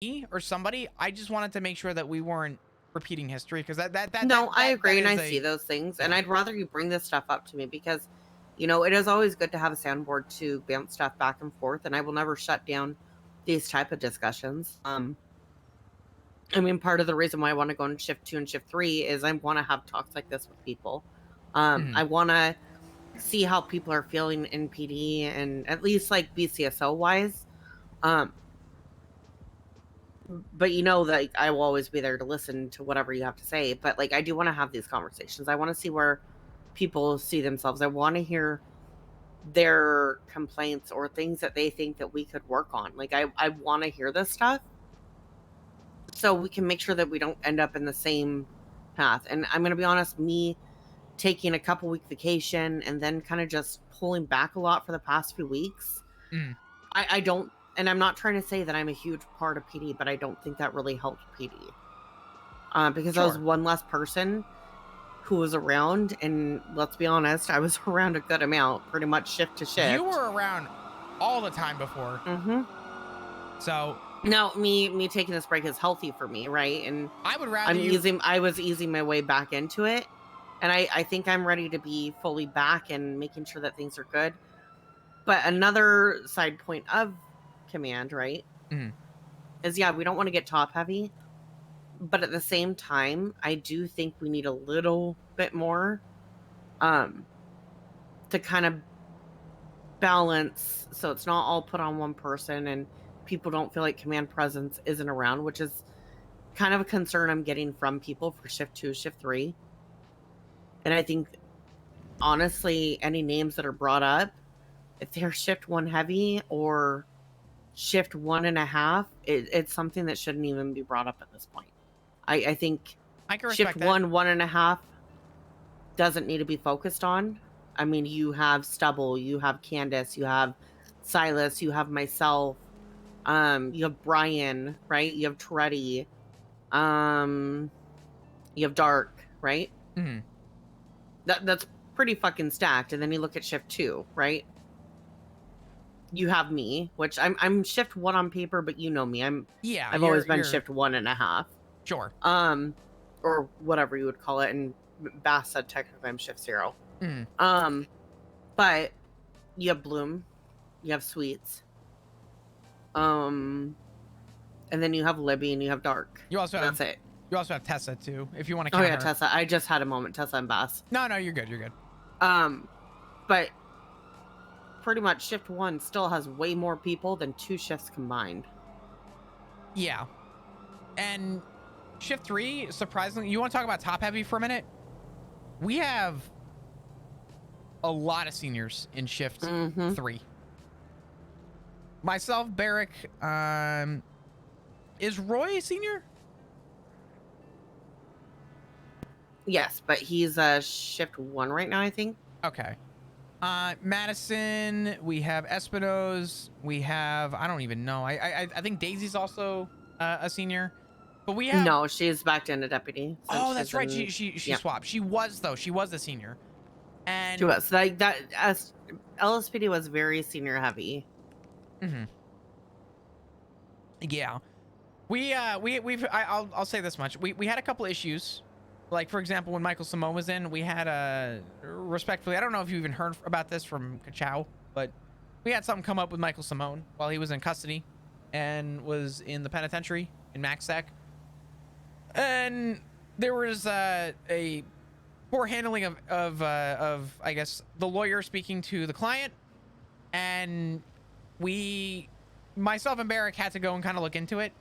me or somebody. I just wanted to make sure that we weren't repeating history, because No, I that agree, and I is see a, those things, and yeah. I'd rather you bring this stuff up to me because, it is always good to have a soundboard to bounce stuff back and forth, and I will never shut down these type of discussions. I mean, part of the reason why I want to go in shift 2 and shift 3 is I want to have talks like this with people. Mhm. I want to see how people are feeling in PD and at least like BCSO wise. Um, but like I will always be there to listen to whatever you have to say. But like I do want to have these conversations. I want to see where people see themselves. I want to hear their complaints or things that they think that we could work on. Like I want to hear this stuff so we can make sure that we don't end up in the same path. And I'm going to be honest, me taking a couple week vacation and then kind of just pulling back a lot for the past few weeks. Mhm. I don't, and I'm not trying to say that I'm a huge part of PD, but I don't think that really helped PD because I was Sure. one less person who was around. And let's be honest, I was around a good amount, pretty much shift to You shift. were around all the time before. Mm-hmm. So Now, me taking this break is healthy for me, right? And I would rather you, I was easing my way back into it. And I think I'm ready to be fully back and making sure that things are good. But another side point of command, right, mhm, is yeah, we don't want to get top heavy. But at the same time, I do think we need a little bit more um to kind of balance so it's not all put on one person and people don't feel like command presence isn't around, which is kind of a concern I'm getting from people for shift 2, shift 3. And I think honestly, any names that are brought up, if they're shift 1 heavy or shift 1.5, it's something that shouldn't even be brought up at this point. I think I can shift respect that. 1.5 doesn't need to be focused on. I mean, you have Stubble, you have Candace, you have Silas, you have myself, you have Brian, right? You have Toretti, um, you have Dark, right? Mhm. That's pretty fucking stacked. And then you look at shift 2, right? You have me, which I'm shift 1 on paper, but you know me. Yeah, I've always been you're shift 1.5. sure. Um, or whatever you would call it. And Bass said technically I'm shift 0. Mhm. Um, but you have Bloom, you have Sweets, um, and then you have Libby and you have Dark. You also have That's it. Tessa too, if you want to Oh count yeah, her. Tessa. I just had a moment. Tessa and Bass. No, no, you're good. You're good. Um, but pretty much shift 1 still has way more people than 2 shifts combined. Yeah. And shift 3, surprisingly, you want to talk about top heavy for a minute? We have a lot of seniors in shift Mm-hmm. 3. Myself, Barrick, is Roy a senior? Yes, but he's a shift 1 right now, I think. Okay. Madison, we have Espino's, we have, I don't even know. I think Daisy's also a senior. But we have, No, she's back in a deputy since oh, that's she's right. in. She Yep, swapped. She was though. She was a senior. she And was like that. As LSPD was very senior heavy. mhm, yeah. I'll say this much. We had a couple issues. Like for example, when Michael Simone was in, we had a respectfully, I don't know if you even heard about this from Kachow, but we had something come up with Michael Simone while he was in custody and was in the penitentiary in MaxSec. And there was a poor handling of I guess the lawyer speaking to the client, and we, myself and Barrick, had to go and kind of look into it.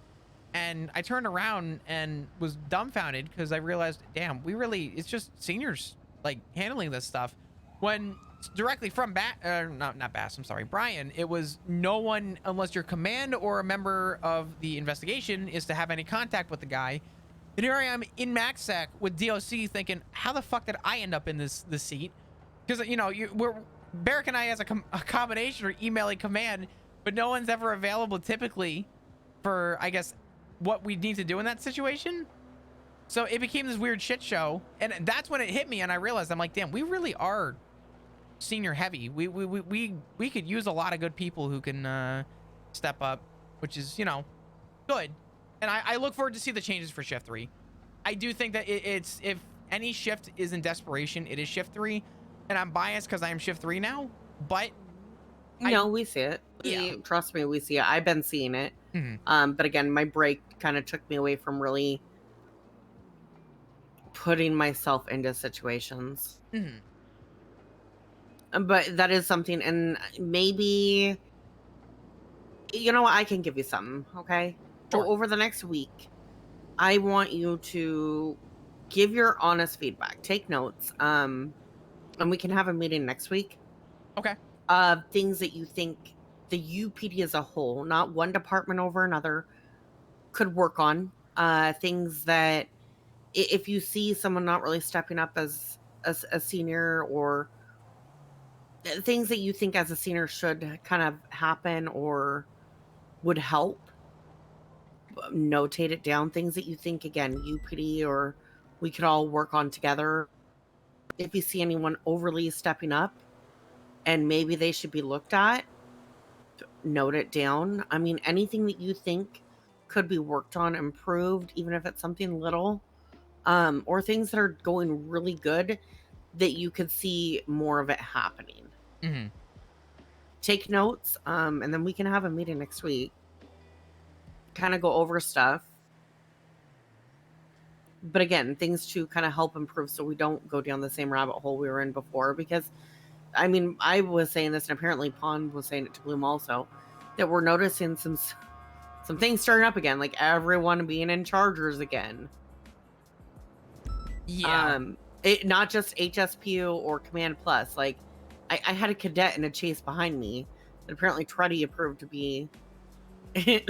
And I turned around and was dumbfounded because I realized, damn, it's just seniors like handling this stuff. When directly from not Bass, I'm sorry, Brian, it was no one unless your command or a member of the investigation is to have any contact with the guy. And here I am in MaxSec with DOC thinking, how the fuck did I end up in this seat? Because we're Barrick and I as a combination are emailing command, but no one's ever available typically for, I guess, what we need to do in that situation. So it became this weird shit show, and that's when it hit me, and I realized, I'm like, damn, we really are senior heavy. We could use a lot of good people who can step up, which is good. And I look forward to see the changes for shift 3. I do think that it's, if any shift is in desperation, it is shift 3. And I'm biased because I am shift 3 now, but No, we see it. Yeah. Trust me, we see it. I've been seeing it. But again, my break kind of took me away from really putting myself into situations. But that is something, and maybe, you know what, I can give you something, okay? Sure. Over the next week, I want you to give your honest feedback. Take notes. And we can have a meeting next week. Okay. Things that you think the UPD as a whole, not one department over another, could work on. Things that if you see someone not really stepping up as a senior, or things that you think as a senior should kind of happen or would help, notate it down. Things that you think, again, UPD or we could all work on together. If you see anyone overly stepping up and maybe they should be looked at, note it down. I mean, anything that you think could be worked on, improved, even if it's something little, or things that are going really good that you could see more of it happening. Take notes, and then we can have a meeting next week, kind of go over stuff. But again, things to kind of help improve so we don't go down the same rabbit hole we were in before. Because, I mean, I was saying this, and apparently Pond was saying it to Bloom also, that we're noticing some things starting up again, like everyone being in chargers again. Yeah. It not just HSPU or Command Plus. Like, I had a cadet in a chase behind me that apparently Truddy approved to be in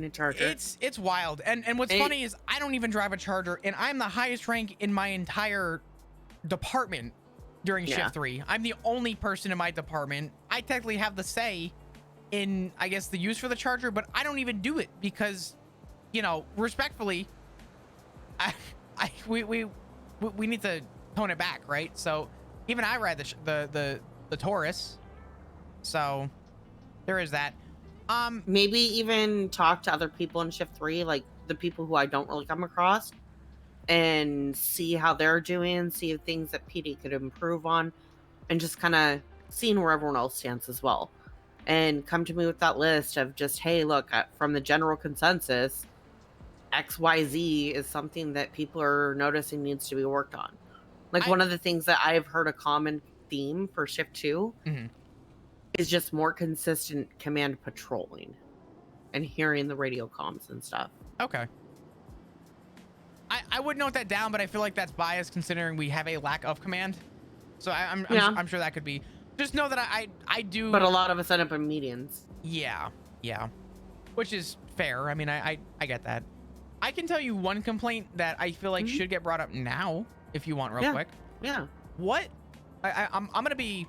a charger. It's wild. And what's funny is I don't even drive a charger, and I'm the highest rank in my entire department during shift 3. I'm the only person in my department. I technically have the say in, I guess, the use for the charger, but I don't even do it because, you know, respectfully, we need to tone it back, right? So even I ride the Taurus, so there is that. Maybe even talk to other people in shift 3, like the people who I don't really come across, and see how they're doing, see if things that PD could improve on, and just kind of seeing where everyone else stands as well. And come to me with that list of just, hey, look, from the general consensus, XYZ is something that people are noticing needs to be worked on. Like, one of the things that I've heard a common theme for shift 2 is just more consistent command patrolling and hearing the radio comms and stuff. Okay. I would note that down, but I feel like that's biased considering we have a lack of command. So I'm sure that could be. Just know that I do. But a lot of us end up in medians. Yeah. Which is fair. I mean, I get that. I can tell you one complaint that I feel like should get brought up now, if you want, real quick. Yeah. What? I'm gonna be.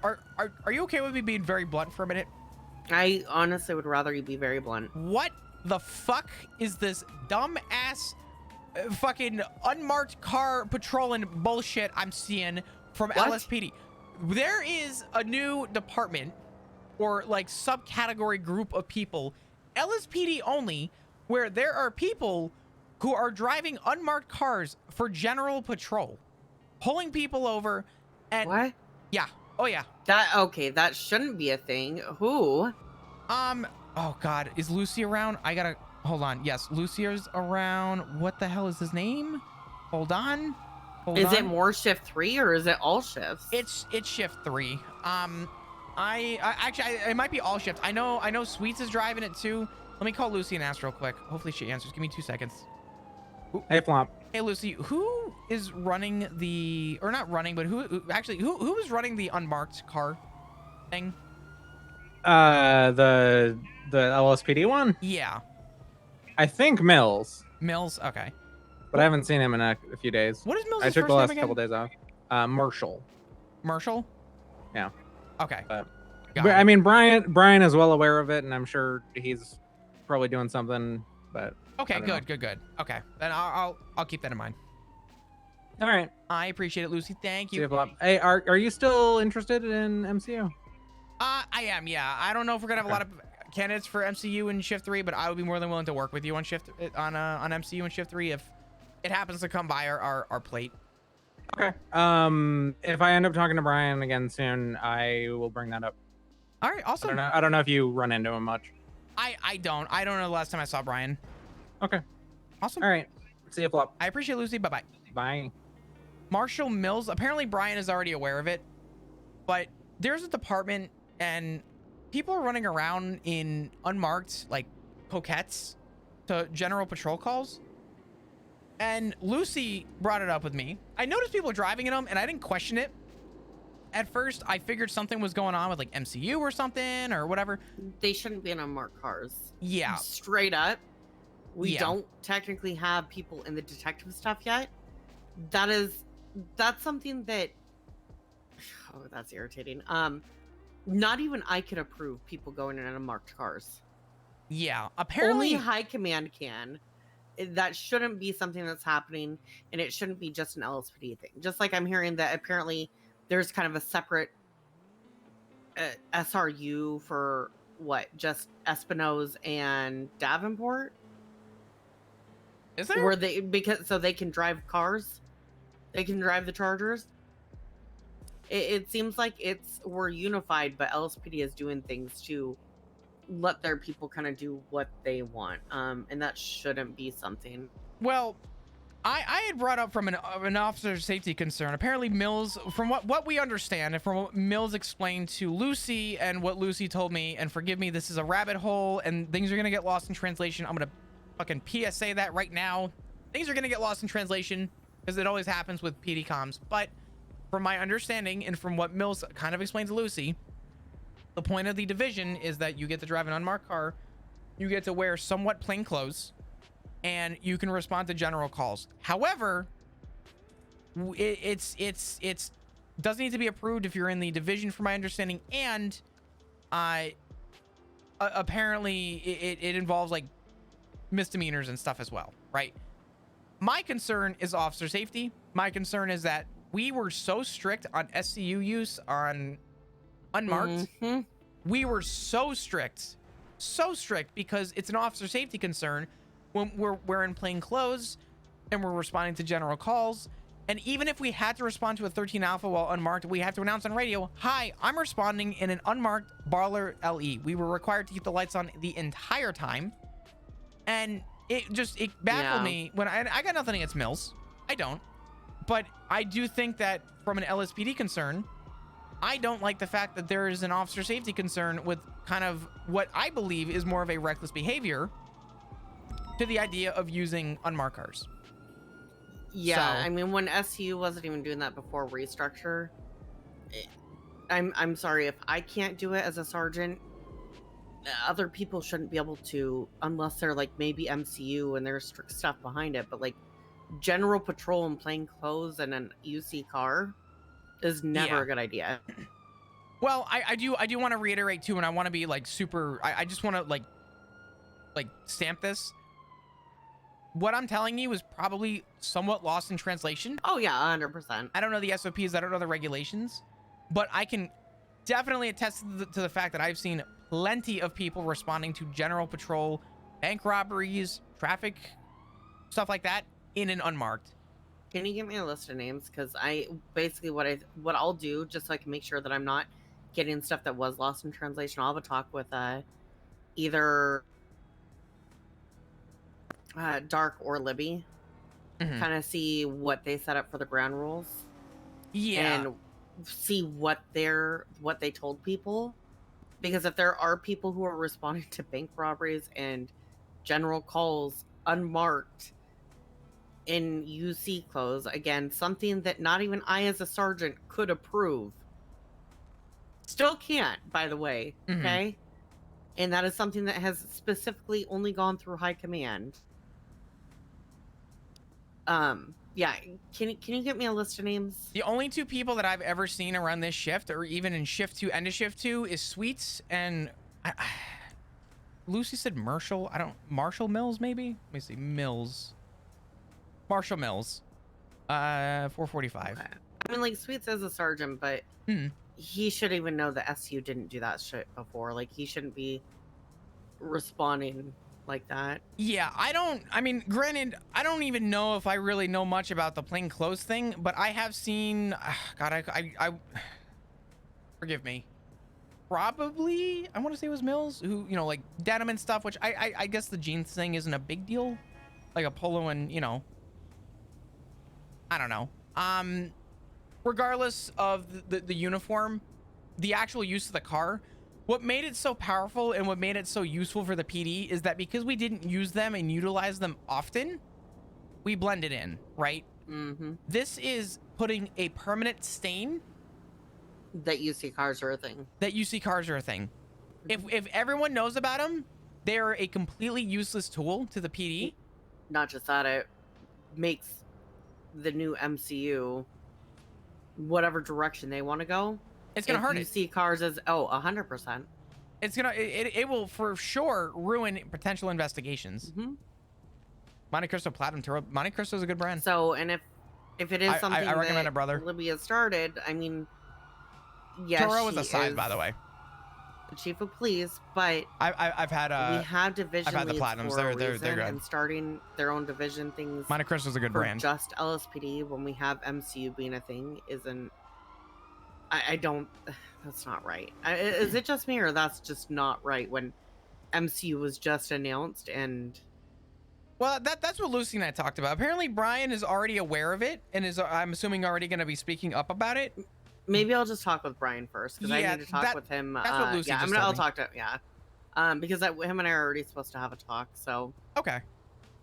Are you okay with me being very blunt for a minute? I honestly would rather you be very blunt. What the fuck is this dumb ass fucking unmarked car patrolling bullshit I'm seeing from LSPD? There is a new department or like subcategory group of people, LSPD only, where there are people who are driving unmarked cars for general patrol, pulling people over. And what? Yeah. Oh yeah. That shouldn't be a thing. Who? Oh god, is Lucy around? I gotta hold on. Yes, Lucier's around. What the hell is his name? Hold on. Is it more shift 3 or is it all shifts? It's shift 3. I actually it might be all shifts. I know Sweets is driving it too. Let me call Lucy and ask real quick. Hopefully she answers. Give me 2 seconds. Ooh. Hey, Flomp. Hey, Lucy. Who is running the, or not running, but who is running the unmarked car thing? The LSPD one? Yeah. I think Mills. Mills. Okay. But I haven't seen him in a few days. What is Mills' I took first the last name couple days off. Marshall. Marshall? Yeah. Okay. But I mean, Brian is well aware of it, and I'm sure he's probably doing something. But okay, good. Okay, then I'll keep that in mind. All right. I appreciate it, Lucy. Thank you. See you, Flomp. Hey, are you still interested in MCU? I am. Yeah. I don't know if we're gonna have a lot of candidates for MCU and Shift 3, but I would be more than willing to work with you on on MCU and Shift 3 if it happens to come by our plate. Okay. If I end up talking to Brian again soon, I will bring that up. All right, awesome. I don't know if you run into him much. I don't know the last time I saw Brian. Okay. Awesome. All right. See you, Flop. I appreciate it, Lucy. Bye-bye. Bye. Marshall Mills. Apparently Brian is already aware of it, but there's a department and people are running around in unmarked, like, coquettes to general patrol calls. And Lucy brought it up with me. I noticed people driving in them and I didn't question it. At first, I figured something was going on with like MCU or something or whatever. They shouldn't be in unmarked cars. Yeah. Straight up. We Yeah. don't technically have people in the detective stuff yet. That's something that, oh, that's irritating. Not even I could approve people going in unmarked cars. Yeah. Apparently. Only high command can. That shouldn't be something that's happening, and it shouldn't be just an LSPD thing. Just like I'm hearing that apparently there's kind of a separate SRU for what, just Espinosa and Davenport, Is there? where so they can drive cars, they can drive the Chargers. It seems like we're unified, but LSPD is doing things to let their people kind of do what they want, and that shouldn't be something. Well, I had brought up from an officer's safety concern. Apparently Mills, from what we understand and from what Mills explained to Lucy and what Lucy told me, and forgive me, this is a rabbit hole and things are going to get lost in translation. I'm going to fucking PSA that right now. Things are going to get lost in translation because it always happens with PD comms. But from my understanding and from what Mills kind of explained to Lucy, the point of the division is that you get to drive an unmarked car, you get to wear somewhat plain clothes, and you can respond to general calls. However, it's doesn't need to be approved if you're in the division, from my understanding, and apparently it involves like misdemeanors and stuff as well, right? My concern is officer safety. My concern is that we were so strict on SCU use on unmarked. Mm-hmm. We were so strict because it's an officer safety concern when we're in plain clothes and we're responding to general calls. And even if we had to respond to a 13 Alpha while unmarked, we had to announce on radio, "Hi, I'm responding in an unmarked Barler LE." We were required to keep the lights on the entire time. And it baffled me when I got nothing against Mills. I don't. But I do think that from an LSPD concern, I don't like the fact that there is an officer safety concern with kind of what I believe is more of a reckless behavior to the idea of using unmarked cars. Yeah, So- I mean, when SU wasn't even doing that before restructure, I'm sorry, if I can't do it as a sergeant, other people shouldn't be able to, unless they're like maybe MCU and there's strict stuff behind it. But like general patrol in plain clothes and an UC car is never Yeah. a good idea. Well, I do want to reiterate too, and I want to be like super. I just want to like stamp this. What I'm telling you is probably somewhat lost in translation. Oh yeah, 100%. I don't know the SOPs, I don't know the regulations, but I can definitely attest to the fact that I've seen plenty of people responding to general patrol, bank robberies, traffic, stuff like that in an unmarked. Can you give me a list of names? Because I basically what I'll do, just so I can make sure that I'm not getting stuff that was lost in translation, I'll have a talk with either Dark or Libby, Mhm. kind of see what they set up for the ground rules, Yeah. and see what they told people. Because if there are people who are responding to bank robberies and general calls unmarked in UC clothes, again, something that not even I as a sergeant could approve. Still can't, by the way, Mhm. okay? And that is something that has specifically only gone through high command. Yeah, can you get me a list of names? The only two people that I've ever seen around this shift, or even in shift 2 and to shift 2, is Sweets and Lucy said Marshall. Marshall Mills maybe. Let me see. Marshall Mills. 445. Okay. I mean, like, Sweets as a sergeant, but Hmm. he should even know that SU didn't do that shit before. Like, he shouldn't be responding like that. Yeah, I mean, granted, I don't even know if I really know much about the plain clothes thing, but I have seen, God, I forgive me. Probably, I want to say it was Mills who, you know, like denim and stuff, which I guess the jeans thing isn't a big deal. Like a polo and, you know, I don't know. Regardless of the uniform, the actual use of the car, what made it so powerful and what made it so useful for the PD is that because we didn't use them and utilize them often, we blended in, right? Mm-hmm. This is putting a permanent stain That you see cars are a thing. that you see cars are a thing. If everyone knows about them, they're a completely useless tool to the PD. Not just that, it makes the new MCU whatever direction they want to go. It's gonna hurt You it. see cars as 100%. It's gonna it will for sure ruin potential investigations. Mm-hmm. Monte Cristo Platinum Turbo. Monte Cristo is a good brand. So, and if it is something I recommend that it, brother. Libya started, I mean, yes, Toro is she a size, is by the way. the chief of police, but I've had we have division I've had the leads Platinums. for They're a reason, good. and starting their own division things Monte Cristo is a good for brand. just LSPD when we have MCU being a thing isn't. I don't. That's not right. Is it just me, or that's just not right when MCU was just announced and. Well, that's what Lucy and I talked about. Apparently, Brian is already aware of it and is, I'm assuming, already going to be speaking up about it. Maybe I'll just talk with Brian first because Yeah, I need to talk with him. that's what Lucy yeah, just I'll told me. talk to because him and I are already supposed to have a talk. So Okay.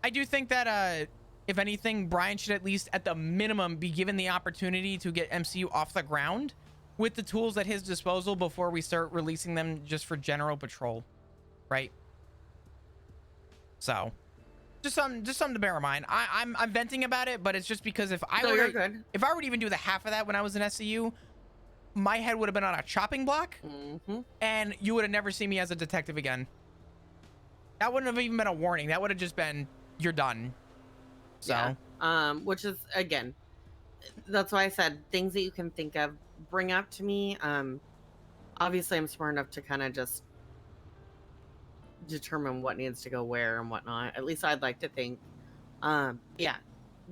I do think that, if anything, Brian should at least, at the minimum, be given the opportunity to get MCU off the ground with the tools at his disposal before we start releasing them just for general patrol, right? So, just something to bear in mind. I'm venting about it, but it's just because if I you're were good. if I were to even do the half of that when I was in SCU, my head would have been on a chopping block, Mm-hmm. and you would have never seen me as a detective again. That wouldn't have even been a warning. That would have just been, you're done. So, Yeah. Which is again, that's why I said things that you can think of, bring up to me. Obviously, I'm smart enough to kind of just determine what needs to go where and whatnot. At least I'd like to think. Yeah.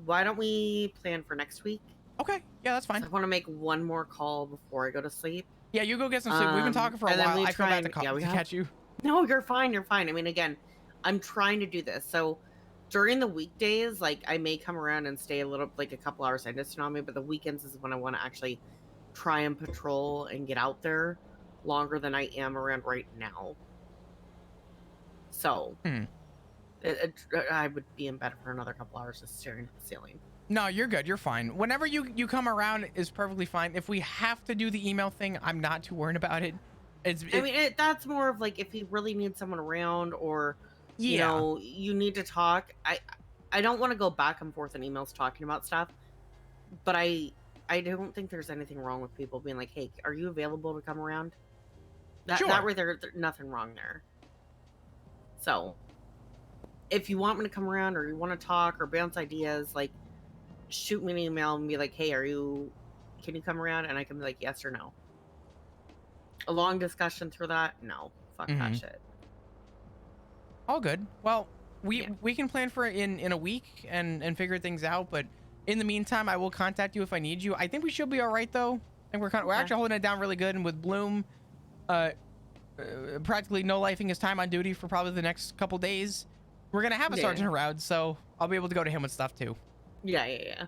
Why don't we plan for next week? okay, yeah, that's fine. I want to make one more call before I go to sleep. Yeah, you go get some sleep. We've been talking for a and then while. we I feel try bad and- to, yeah, we to have- catch you. No, you're fine. You're fine. I mean, again, I'm trying to do this. So during the weekdays, like I may come around and stay a little, like a couple hours. I just know me, but the weekends is when I want to actually try and patrol and get out there longer than I am around right now. So I would be in bed for another couple hours just staring at the ceiling. No, you're good. You're fine. Whenever you come around is perfectly fine. If we have to do the email thing, I'm not too worried about it. I mean, that's more of like if you really need someone around or, yeah. you know, you need to talk. I don't want to go back and forth in emails talking about stuff, but I don't think there's anything wrong with people being like, hey, are you available to come around? That way there's nothing wrong there. So if you want me to come around or you want to talk or bounce ideas, like shoot me an email and be like, hey, can you come around? And I can be like, yes or no. A long discussion through that? No. Fuck that shit. All good. Well, we can plan for it in a week and figure things out, but in the meantime, I will contact you if I need you. I think we should be all right though. I think we're actually holding it down really good, and with Bloom practically no lifing his time on duty for probably the next couple days, we're gonna have a sergeant around, so I'll be able to go to him with stuff too. Yeah.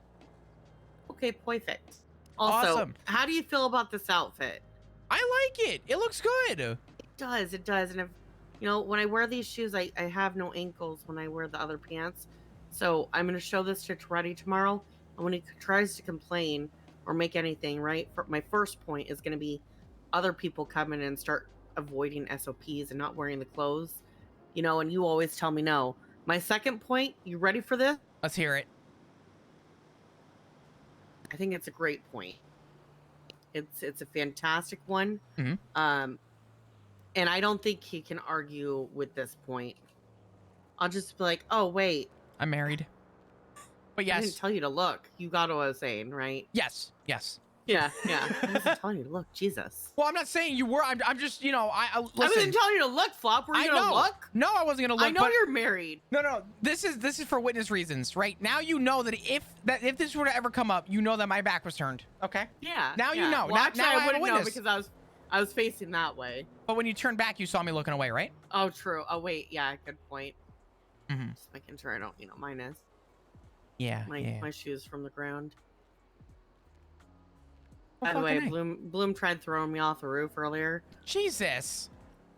Okay, perfect. Also, Awesome. How do you feel about this outfit? I like it. It looks good. It does. And if you know, when I wear these shoes, I have no ankles when I wear the other pants. So I'm gonna show this to Toretti tomorrow. And when he tries to complain or make anything, right? My first point is gonna be other people come in and start avoiding SOPs and not wearing the clothes. You know, and you always tell me no. My second point, you ready for this? Let's hear it. I think it's a great point. It's a fantastic one. Mhm. And I don't think he can argue with this point. I'll just be like, oh wait, I'm married. But I didn't yes. tell you to look. You got what I was saying, right? Yes. Yeah. I wasn't telling you to look. Jesus. Well, I'm not saying you were. I'm just, you know, I I listen. wasn't telling you to look, Flop. Were you gonna know. look? No, I wasn't gonna look. I know but you're married. No. This is for witness reasons, right? Now you know that if this were to ever come up, you know that my back was turned. Okay. Yeah. Now you know. Well, Now, actually, now I I have a wouldn't know witness. because I was facing that way. But when you turned back, you saw me looking away, right? Oh, true. Oh, wait. Yeah, good point. Mm-hmm. Just making sure I don't, mine is. Yeah. My shoes from the ground. Well, By the way, fucking A. Bloom tried throwing me off the roof earlier, Jesus.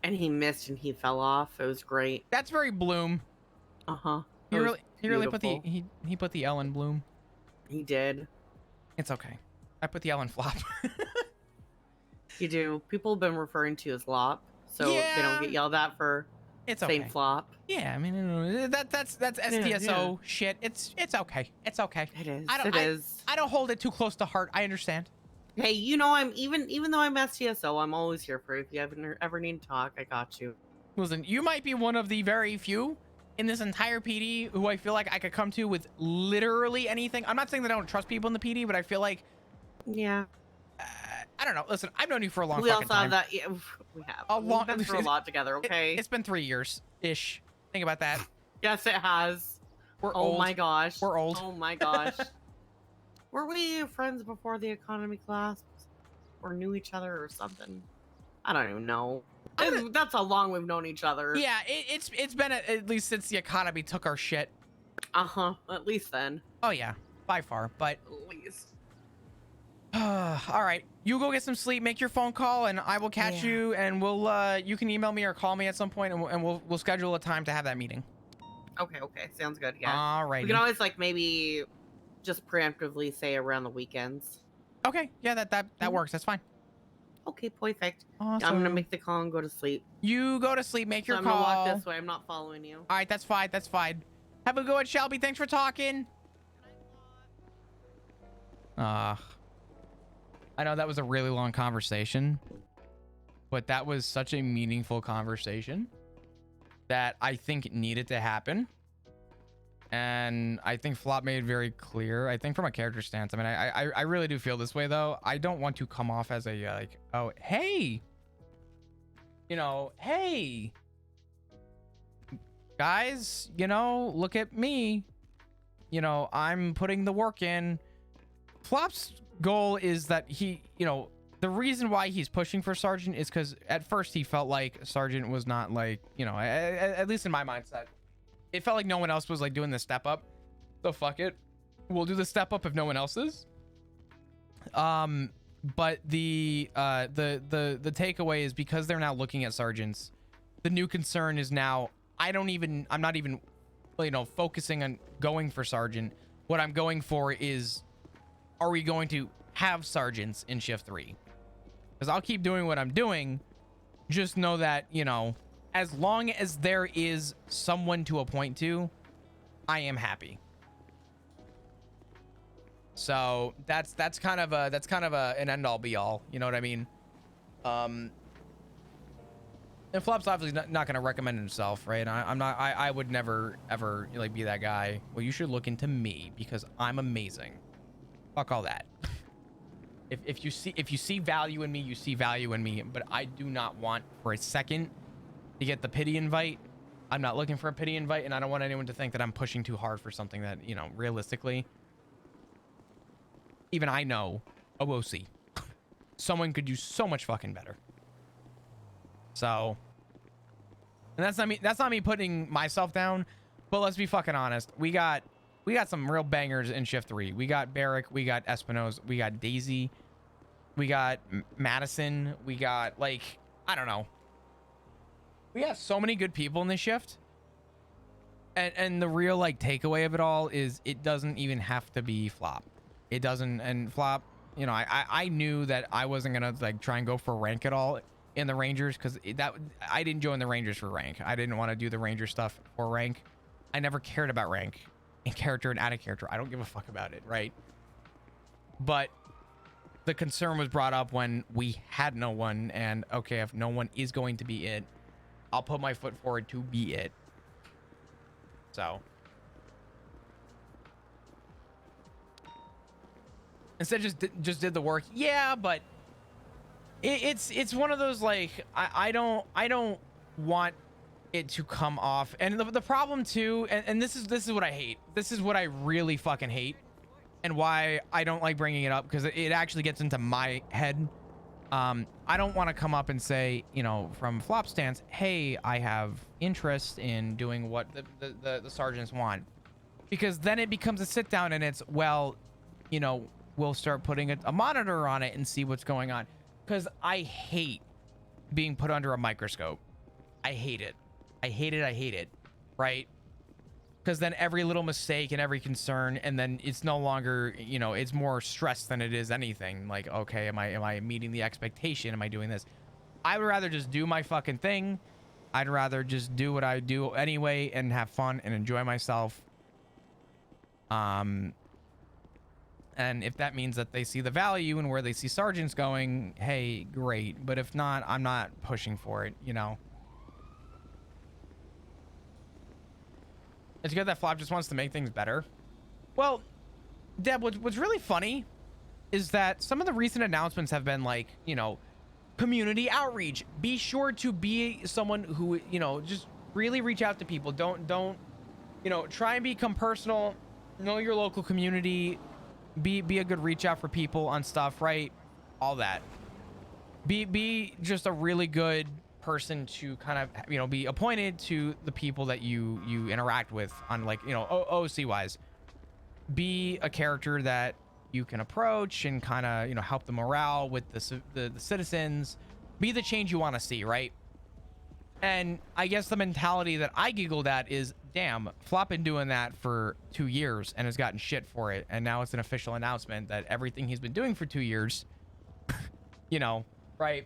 and he missed and he fell off. It was great. That's very Bloom. He really put the he put the L in Bloom. He did. It's okay. I put the L in Flop. You do. People have been referring to you as Lop, so they don't get yelled at for It's saying okay. Flop. Yeah, I mean, you know, that's STSO shit. It's okay. It's okay. It is. It is. I don't hold it too close to heart. I understand. Hey, I'm even though I'm STSO, I'm always here for you. If you ever need to talk, I got you. Listen, you might be one of the very few in this entire PD who I feel like I could come to with literally anything. I'm not saying that I don't trust people in the PD, but I feel like, yeah, I don't know. Listen, I've known you for a long we fucking also time. have that. Yeah, we have. We've been through a lot together. Okay. It's been 3 years ish. Think about that. Yes, it has. We're Oh old. my gosh. We're old. Oh my gosh. Were we friends before the economy class? Or knew each other or something? I don't even know. That's how long we've known each other. Yeah, it's been at least since the economy took our shit. At least then. Oh yeah, by far. But At least. all right, you go get some sleep, make your phone call, and I will catch you. And we'll you can email me or call me at some point, and we'll schedule a time to have that meeting. Okay, sounds good. Yeah. All right. We can always maybe just preemptively say around the weekends. Okay, yeah, that works. That's fine. Okay, perfect. Awesome. I'm gonna make the call and go to sleep. You go to sleep, make your I'm call. gonna walk this way. I'm not following you. All right, that's fine. That's fine. Have a good one, Shelby. Thanks for talking. I know that was a really long conversation, but that was such a meaningful conversation that I think it needed to happen. And I think Flop made it very clear. I think from a character stance, I mean, I really do feel this way though. I don't want to come off as a like, oh, hey, hey, guys, look at me. I'm putting the work in. Flop's goal is that he, the reason why he's pushing for Sergeant is because at first he felt like Sergeant was not like, at least in my mindset. It felt like no one else was like doing the step up. So fuck it. We'll do the step up if no one else is. But the takeaway is because they're now looking at sergeants, the new concern is now I'm not even focusing on going for sergeant. What I'm going for is, are we going to have sergeants in shift 3? Because I'll keep doing what I'm doing. Just know that, as long as there is someone to appoint to, I am happy. So that's kind of an end all be all. You know what I mean? And Flop's obviously not going to recommend himself, right? I would never ever be that guy. Well, you should look into me because I'm amazing. Fuck all that. If you see value in me, you see value in me. But I do not want for a second to get the pity invite. I'm not looking for a pity invite, and I don't want anyone to think that I'm pushing too hard for something that, realistically, even I know OOC. Someone could do so much fucking better. So, and that's not me putting myself down, but let's be fucking honest. We got some real bangers in shift 3. We got Barrick, we got Espinosa, we got Daisy, we got Madison, we got I don't know. We got so many good people in this shift. And the real takeaway of it all is it doesn't even have to be Flop. It doesn't. And Flop, I knew that I wasn't gonna try and go for rank at all in the Rangers, because I didn't join the Rangers for rank. I didn't want to do the Ranger stuff for rank. I never cared about rank in character and out of character. I don't give a fuck about it, right? But the concern was brought up when we had no one, and okay, if no one is going to be it, I'll put my foot forward to be it. So. instead just did the work. Yeah, but it's one of those, like, I don't want it to come off. And the problem too, and this is what I hate. This is what I really fucking hate, and why I don't like bringing it up, because it actually gets into my head. I don't want to come up and say, you know, from Flop stance, hey, I have interest in doing what the sergeants want, because then it becomes a sit down, and it's, well, you know, we'll start putting a monitor on it and see what's going on, because I hate being put under a microscope. I hate it. I hate it. I hate it. Right? Because then every little mistake and every concern, and then it's no longer, you know, it's more stress than it is anything. Like, okay, am I meeting the expectation? Am I doing this? I would rather just do my fucking thing. I'd rather just do what I do anyway and have fun and enjoy myself. And if that means that they see the value and where they see sergeants going, hey, great. But if not, I'm not pushing for it, you know. It's good that Flop just wants to make things better. Well, Deb, what's really funny is that some of the recent announcements have been like, you know, community outreach. Be sure to be someone who, you know, just really reach out to people. Don't, you know, try and become personal. Know your local community. Be a good reach out for people on stuff, right? All that. Be just a really good person to kind of, you know, be appointed to the people that you interact with on, like, you know, OC wise. Be a character that you can approach and kind of, you know, help the morale with the citizens. Be the change you want to see, right? And I guess the mentality that I giggled at is, damn, Flop been doing that for 2 years and has gotten shit for it, and now it's an official announcement that everything he's been doing for 2 years, you know, right,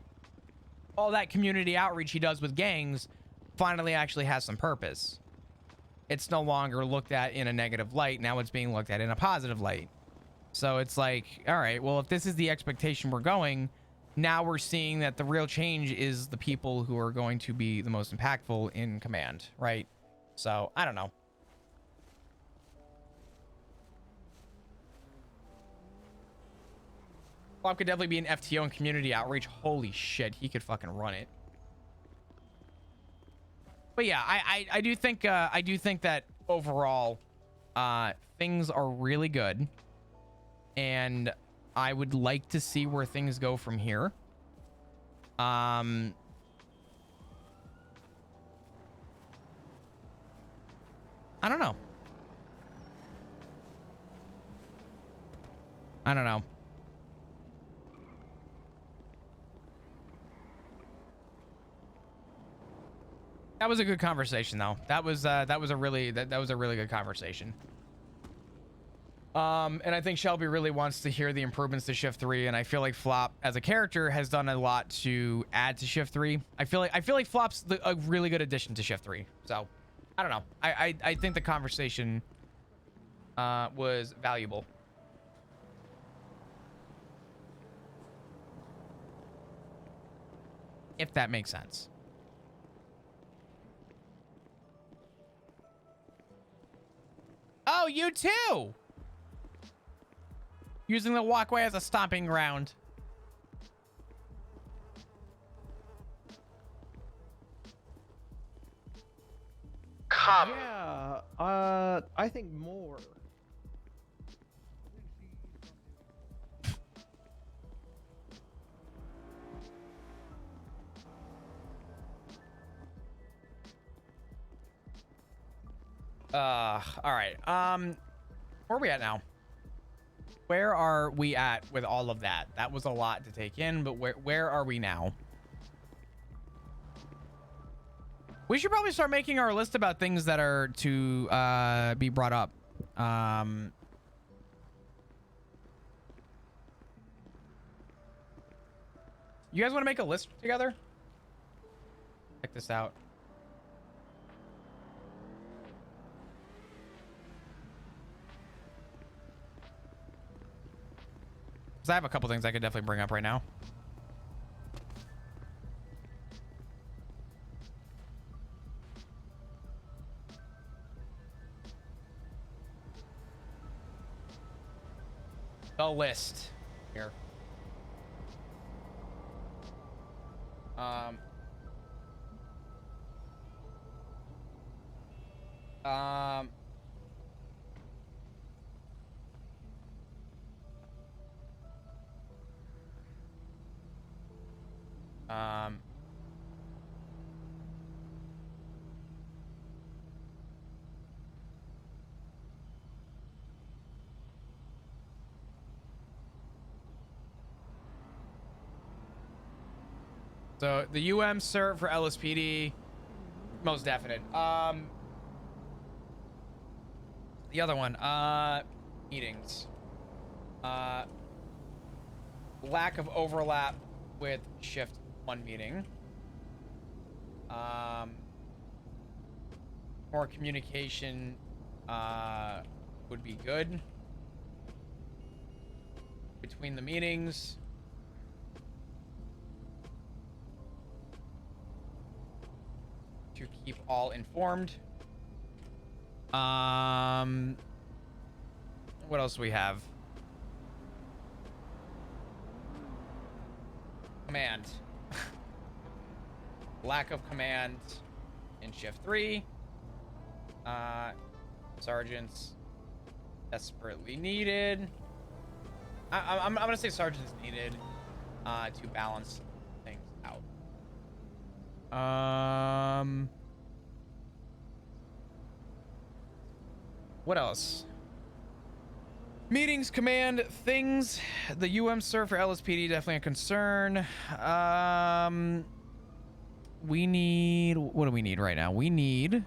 all that community outreach he does with gangs finally actually has some purpose. It's no longer looked at in a negative light. Now it's being looked at in a positive light. So it's like, all right, well, if this is the expectation we're going, now we're seeing that the real change is the people who are going to be the most impactful in command, right? So I don't know. Bob could definitely be an FTO and community outreach. Holy shit, he could fucking run it. But yeah, I do think that overall, things are really good, and I would like to see where things go from here. I don't know. I don't know. That was a good conversation, though. That was a really good conversation. And I think Shelby really wants to hear the improvements to Shift 3, and I feel like Flop as a character has done a lot to add to Shift 3. I feel like Flop's a really good addition to Shift 3. So, I don't know. I think the conversation was valuable. If that makes sense. Oh, you too! Using the walkway as a stomping ground. Come. Yeah, I think more. All right. Where are we at now? Where are we at with all of that? That was a lot to take in, but where are we now? We should probably start making our list about things that are to be brought up. You guys want to make a list together? Check this out. I have a couple things I could definitely bring up right now. the list here. Um, um, um, so the UM cert for LSPD, most definite. The other one, meetings. Lack of overlap with shift 1 meeting. More communication would be good between the meetings. To keep all informed. What else do we have? Command. Lack of command in shift 3. Sergeants desperately needed. I'm gonna say sergeants needed to balance things out. What else? Meetings, command, things. The UM cert for LSPD, definitely a concern. We need, what do we need right now? We need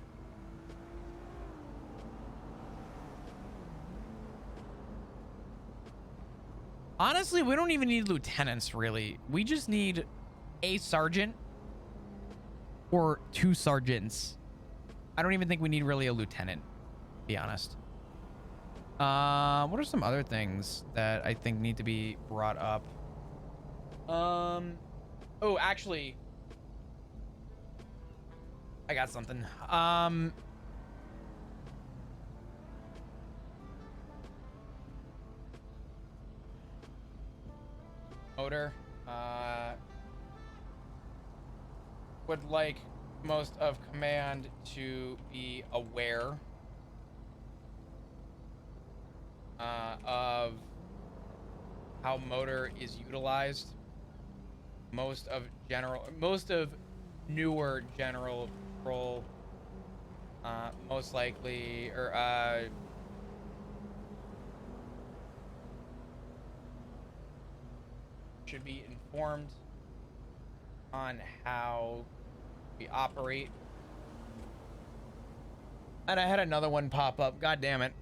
honestly, we don't even need lieutenants, really. We just need a sergeant or 2 sergeants. I don't even think we need really a lieutenant, to be honest. What are some other things that I think need to be brought up? Oh, actually, I got something. Motor, would like most of command to be aware of how motor is utilized. Most of newer general patrol, most likely, or should be informed on how we operate. And I had another one pop up. God damn it.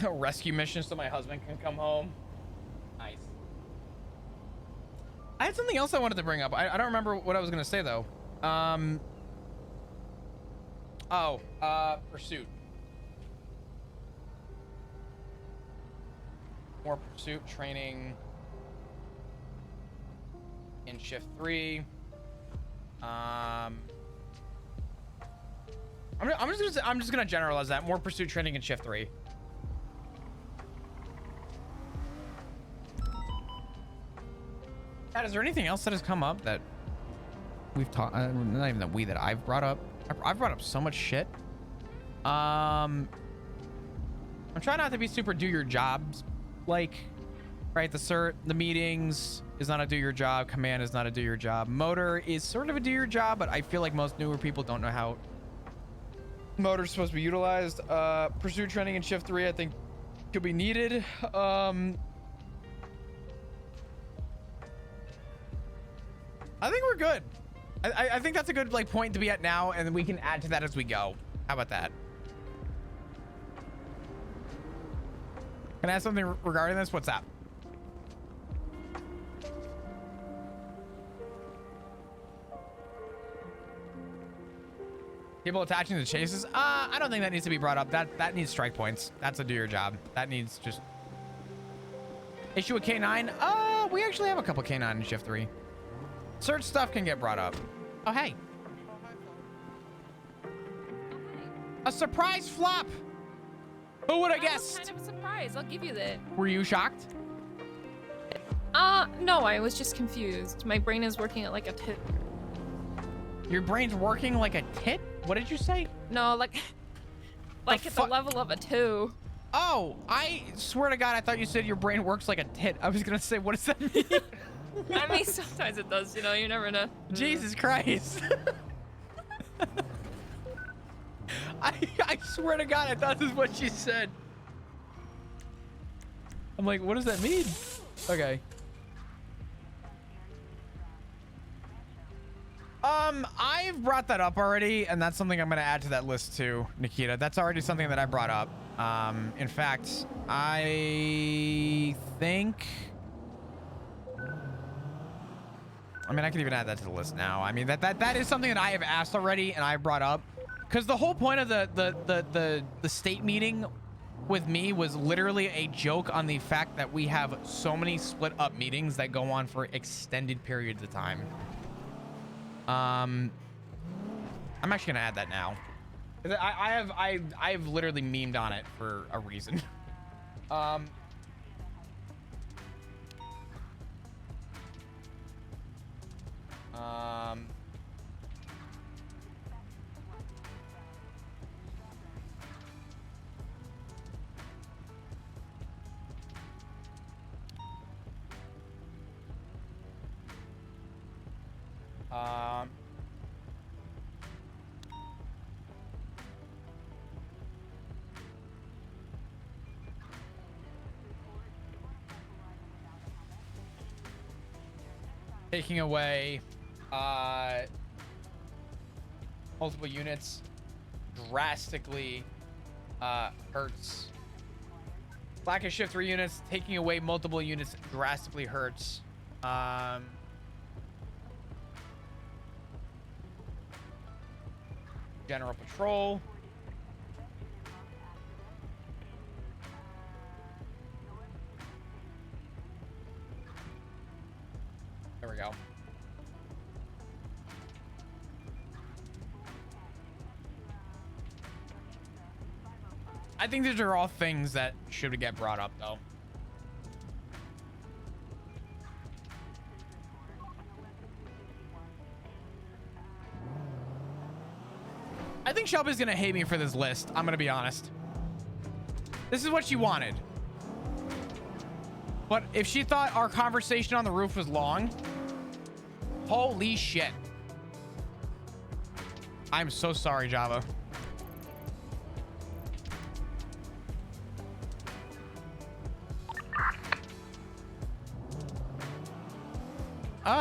Rescue mission so my husband can come home. Nice. I had something else I wanted to bring up. I don't remember what I was gonna say though. Pursuit. More pursuit training in shift 3. I'm just gonna generalize that. More pursuit training in shift 3. Pat, is there anything else that has come up that we've talked? Not even that I've brought up. I've brought up so much shit. I'm trying not to be super do your jobs, like, right? The cert, the meetings is not a do your job. Command is not a do your job. Motor is sort of a do your job, but I feel like most newer people don't know how motor's supposed to be utilized. Pursuit training in shift 3, I think, could be needed. I think we're good. I think that's a good like point to be at now, and then we can add to that as we go. How about that? Can I ask something regarding this? What's that? People attaching to chases? I don't think that needs to be brought up. That needs strike points. That's a do your job. That needs just issue a K9. We actually have a couple K9 in shift 3. Search stuff can get brought up. Oh, hey. A surprise flop. Who would have That was guessed? kind of a surprise. I'll give you that. Were you shocked? No, I was just confused. My brain is working at like a 2. Your brain's working like a tit? What did you say? No, like at the level of a 2. Oh, I swear to God, I thought you said your brain works like a tit. I was gonna say, what does that mean? I mean, sometimes it does, you know, you never know. Jesus Christ. I swear to God, I thought this is what she said. I'm like, what does that mean? Okay. I've brought that up already, and that's something I'm gonna add to that list too, Nikita. That's already something that I brought up. In fact, I think... I mean, I can even add that to the list now. I mean, that is something that I have asked already and I brought up. Because the whole point of the state meeting with me was literally a joke on the fact that we have so many split up meetings that go on for extended periods of time. I'm actually gonna add that now. I've literally memed on it for a reason. Taking away multiple units drastically hurts. Blackish shift 3 units, taking away multiple units drastically hurts. General patrol. There we go. I think these are all things that should get brought up, though. I think Shelby's gonna hate me for this list. I'm gonna be honest. This is what she wanted. But if she thought our conversation on the roof was long, holy shit. I'm so sorry, Java.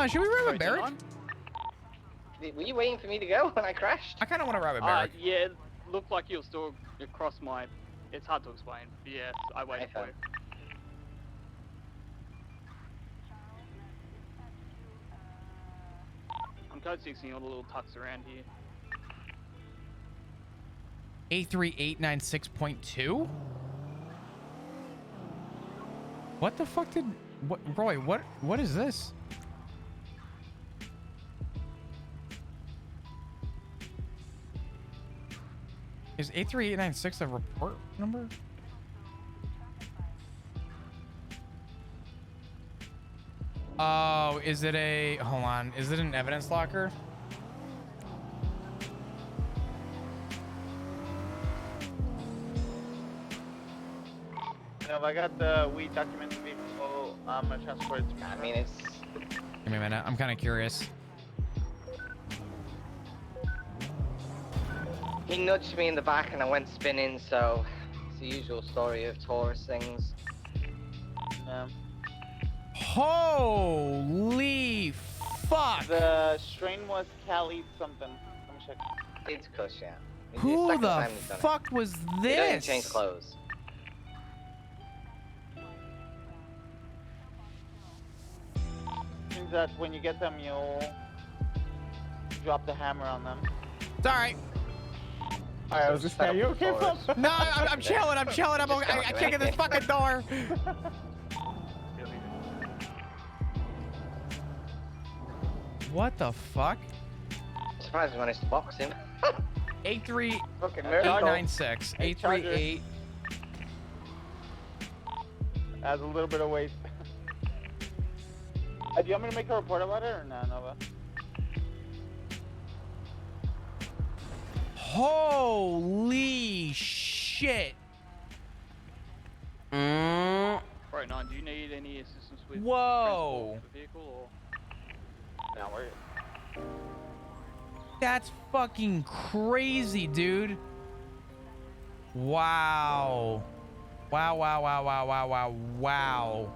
Should we ride with Barrett? Were you waiting for me to go when I crashed? I kind of want to ride with Barrett. Yeah, it looked like you're still across my... It's hard to explain. But yeah, I waited for you. I'm code 16 all the little tucks around here. 83896.2? What the fuck did... What, Roy, what is this? Is 83896 a report number? Oh, is it a... Hold on. Is it an evidence locker? No, I got the weed document vehicle. I'm gonna transport it to me. I mean, it's... Give me a minute. I'm kind of curious. He nudged me in the back and I went spinning, so it's the usual story of Taurus things. No. Holy fuck! The strain was Cali something. Let me check. It's Kush, yeah. It's Who second the time he's done it. fuck was He don't even this? change clothes. Means that when you get them, you'll drop the hammer on them. It's all right. Alright, I was just saying, you okay, Pop? No, I'm chilling. I'm chilling. I can't get this fucking door. What the fuck? I'm surprised we managed to box him. Fucking miracle. 83896. Hey, Charger. 838. Adds a little bit of weight. Do you want me to make a report about it or no, Nova? Holy shit. Right, 9, do you need any assistance with Whoa. transport of the vehicle or? No, we're good. That's fucking crazy, dude. Wow. Wow, wow, wow, wow, wow, wow, wow.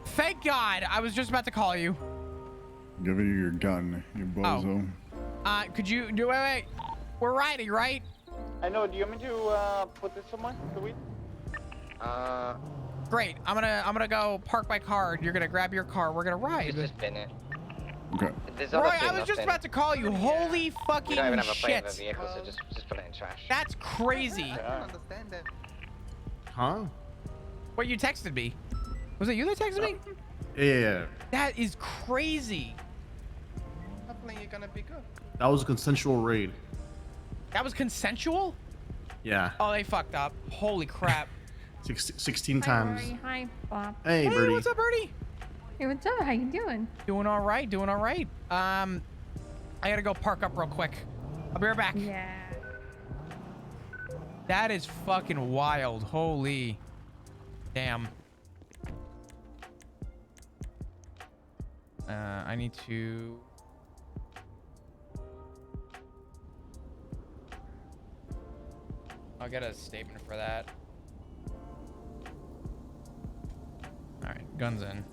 Thank God. I was just about to call you. Give me your gun, you bozo. Could you do wait. We're riding, right? I know, do you want me to put this somewhere? The weed? Great. I'm gonna go park my car. You're gonna grab your car. We're gonna ride. Just spin it. Okay. There's Roy, honestly I was just nothing. about to call you. Holy fucking We don't even have a plate of a shit. vehicle, so just put it in trash. That's crazy. Yeah. Huh? What, you texted me? Was it you that texted me? Yeah. That is crazy. That was a consensual raid. That was consensual? Yeah. Oh, they fucked up. Holy crap. 16 Hi, times. Rory. Hi, Bob. Hey, Hey, Birdie. what's up, Birdie? Hey, what's up? How you doing? Doing all right, doing all right. I gotta go park up real quick. I'll be right back. Yeah. That is fucking wild. Holy damn. I need to... I'll get a statement for that. All right, guns in.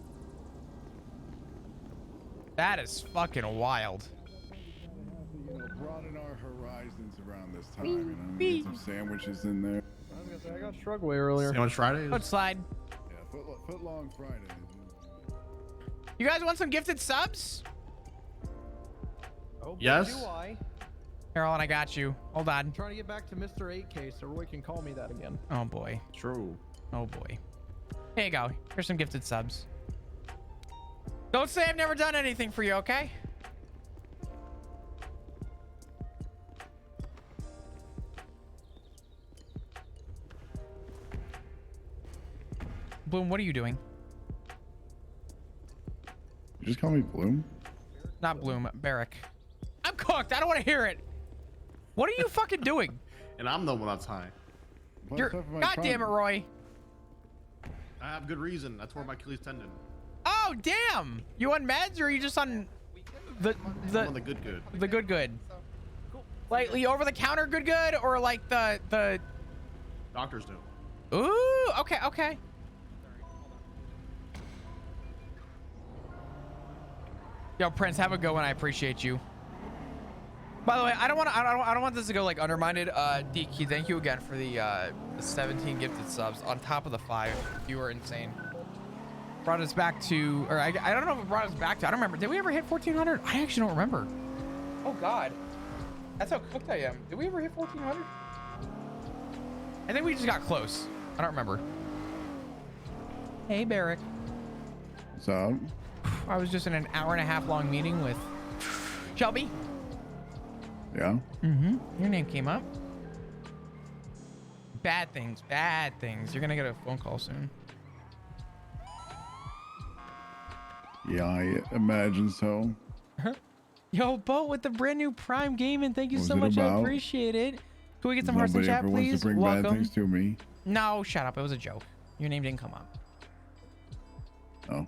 That is fucking wild. You know, broaden our horizons around this time. You know, get some sandwiches in there. I was gonna say I got Strugway earlier. Sandwich Fridays. Foot slide. Yeah, foot long Friday. You guys want some gifted subs? Oh, boy, Yes. do I. Carolyn, I got you. Hold on. I'm trying to get back to Mr. 8K so Roy can call me that again. Oh boy. True. Oh boy. Here you go. Here's some gifted subs. Don't say I've never done anything for you, okay? Bloom, what are you doing? You just call me Bloom? Not Bloom, Barrick. I'm cooked. I don't want to hear it. What are you fucking doing? And I'm the one that's high. You're, God damn it, Roy. I have good reason. I tore my Achilles tendon. Oh, damn. You on meds or are you just on the I'm on the good. the good? Like the over the counter good or like the Doctors do. Ooh, okay. Yo, Prince, have a good one. I appreciate you. By the way, I don't want this to go like undermined. DQ, thank you again for the 17 gifted subs on top of the 5. You were insane. Brought us back to, or I don't know if it brought us back to. I don't remember. Did we ever hit 1400? I actually don't remember. Oh God, that's how cooked I am. Did we ever hit 1400? I think we just got close. I don't remember. Hey, Barrick. What's up? I was just in an hour-and-a-half long meeting with Shelby. Yeah? Mm-hmm. Your name came up. Bad things. You're gonna get a phone call soon. Yeah, I imagine so. Yo, Bo, with the brand new Prime Gaming, thank you What so was much. it I about? appreciate it. Can we get some hearts in Nobody chat, ever wants please? to bring bad Welcome. things to me. No, shut up. It was a joke. Your name didn't come up. Oh.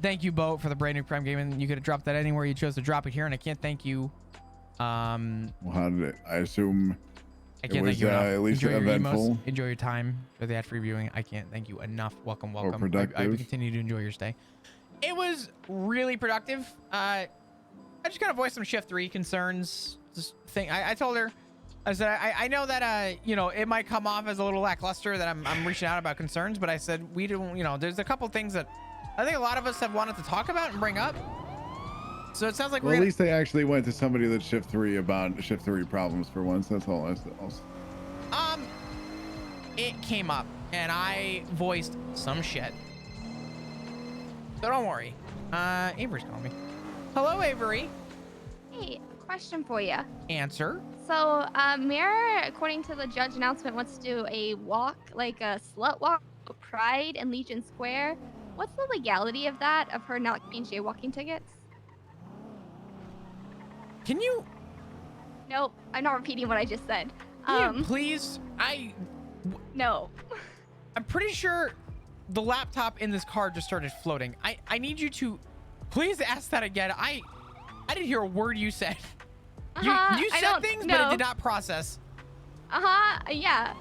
Thank you, Bo, for the brand new Prime Gaming. You could have dropped that anywhere you chose to drop it here, and I can't thank you. Well, how did it? I assume I it can't was thank you enough. at least Enjoy your eventful. emos. Enjoy your time for the ad-free viewing. I can't thank you enough. Welcome. I productive. continue to enjoy your stay. It was really productive. I just kind of voiced some Shift 3 concerns. I told her, I said, I know that, you know, it might come off as a little lackluster that I'm reaching out about concerns, but I said, we don't, you know, there's a couple things that I think a lot of us have wanted to talk about and bring up. So it sounds like Well, at least they actually went to somebody that's Shift 3 about Shift 3 problems for once. That's all I said. It came up and I voiced some shit. So don't worry. Avery's calling me. Hello, Avery. Hey, question for you. Answer. So, Mayor, according to the judge announcement, wants to do a walk, like a slut walk, of Pride in Legion Square. What's the legality of that, of her not getting jaywalking tickets? Can you? Nope, I'm not repeating what I just said. Can you please? No. I'm pretty sure the laptop in this car just started floating. I need you to please ask that again. I didn't hear a word you said. You said things, but it did not process. Yeah.